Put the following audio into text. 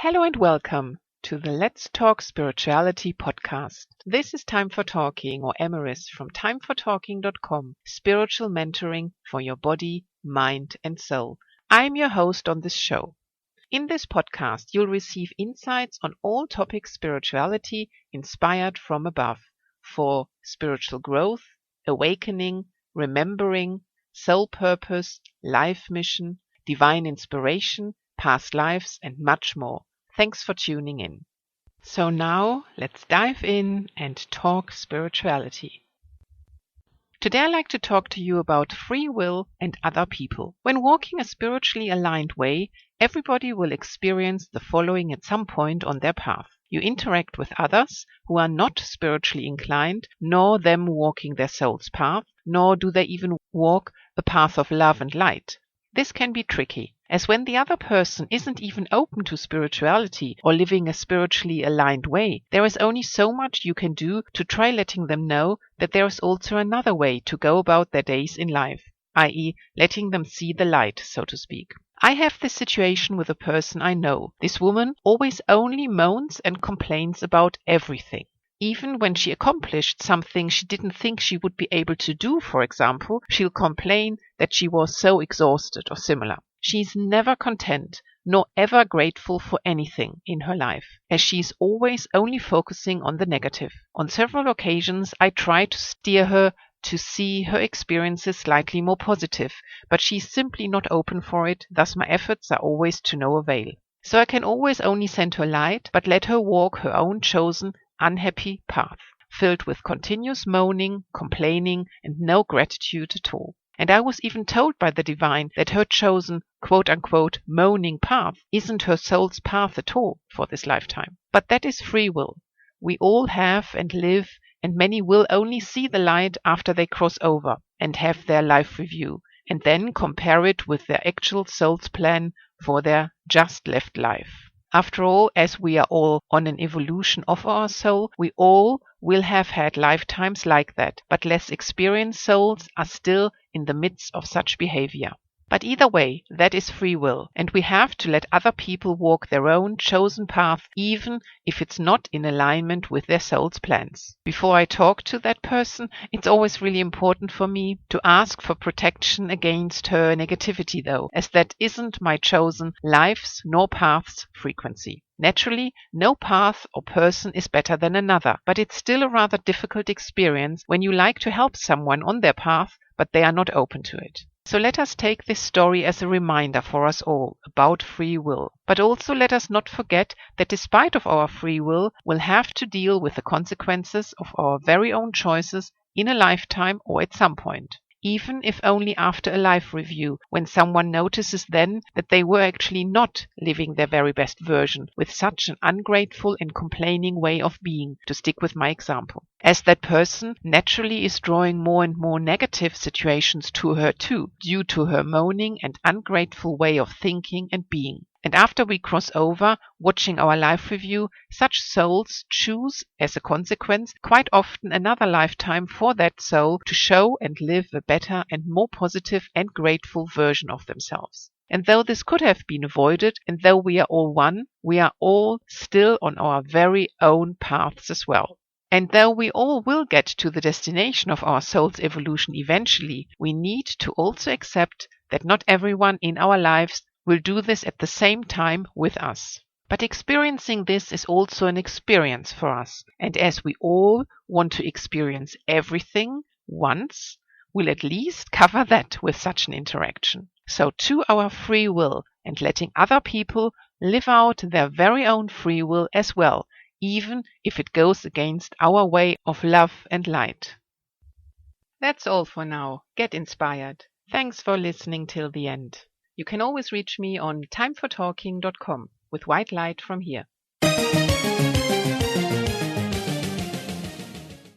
Hello and welcome to the Let's Talk Spirituality podcast. This is Time for Talking, or Emeris from timefortalking.com, spiritual mentoring for your body, mind and soul. I'm your host on this show. In this podcast, you'll receive insights on all topics spirituality inspired from above for spiritual growth, awakening, remembering, soul purpose, life mission, divine inspiration, past lives, and much more. Thanks for tuning in. So now let's dive in and talk spirituality. Today I'd like to talk to you about free will and other people. When walking a spiritually aligned way, everybody will experience the following at some point on their path. You interact with others who are not spiritually inclined, nor them walking their soul's path, nor do they even walk a path of love and light. This can be tricky, as when the other person isn't even open to spirituality or living a spiritually aligned way, there is only so much you can do to try letting them know that there is also another way to go about their days in life, i.e. letting them see the light, so to speak. I have this situation with a person I know. This woman always only moans and complains about everything. Even when she accomplished something she didn't think she would be able to do, for example, she'll complain that she was so exhausted or similar. She's never content, nor ever grateful for anything in her life, as she's always only focusing on the negative. On several occasions, I try to steer her to see her experiences slightly more positive, but she's simply not open for it, thus my efforts are always to no avail. So I can always only send her light, but let her walk her own chosen, unhappy path, filled with continuous moaning, complaining, and no gratitude at all. And I was even told by the divine that her chosen, quote-unquote, moaning path isn't her soul's path at all for this lifetime. But that is free will. We all have and live, and many will only see the light after they cross over and have their life review, and then compare it with their actual soul's plan for their just left life. After all, as we are all on an evolution of our soul, we all will have had lifetimes like that, but less experienced souls are still in the midst of such behavior. But either way, that is free will, and we have to let other people walk their own chosen path, even if it's not in alignment with their soul's plans. Before I talk to that person, it's always really important for me to ask for protection against her negativity though, as that isn't my chosen life's nor path's frequency. Naturally, no path or person is better than another, but it's still a rather difficult experience when you like to help someone on their path, but they are not open to it. So let us take this story as a reminder for us all about free will. But also let us not forget that despite of our free will, we'll have to deal with the consequences of our very own choices in a lifetime or at some point. Even if only after a life review, when someone notices then that they were actually not living their very best version with such an ungrateful and complaining way of being, to stick with my example. As that person naturally is drawing more and more negative situations to her too, due to her moaning and ungrateful way of thinking and being. And after we cross over, watching our life review, such souls choose, as a consequence, quite often another lifetime for that soul to show and live a better and more positive and grateful version of themselves. And though this could have been avoided, and though we are all one, we are all still on our very own paths as well. And though we all will get to the destination of our soul's evolution eventually, we need to also accept that not everyone in our lives will do this at the same time with us. But experiencing this is also an experience for us, and as we all want to experience everything once, we'll at least cover that with such an interaction. So to our free will and letting other people live out their very own free will as well, even if it goes against our way of love and light. That's all for now. Get inspired. Thanks for listening till the end. You can always reach me on timefortalking.com with white light from here.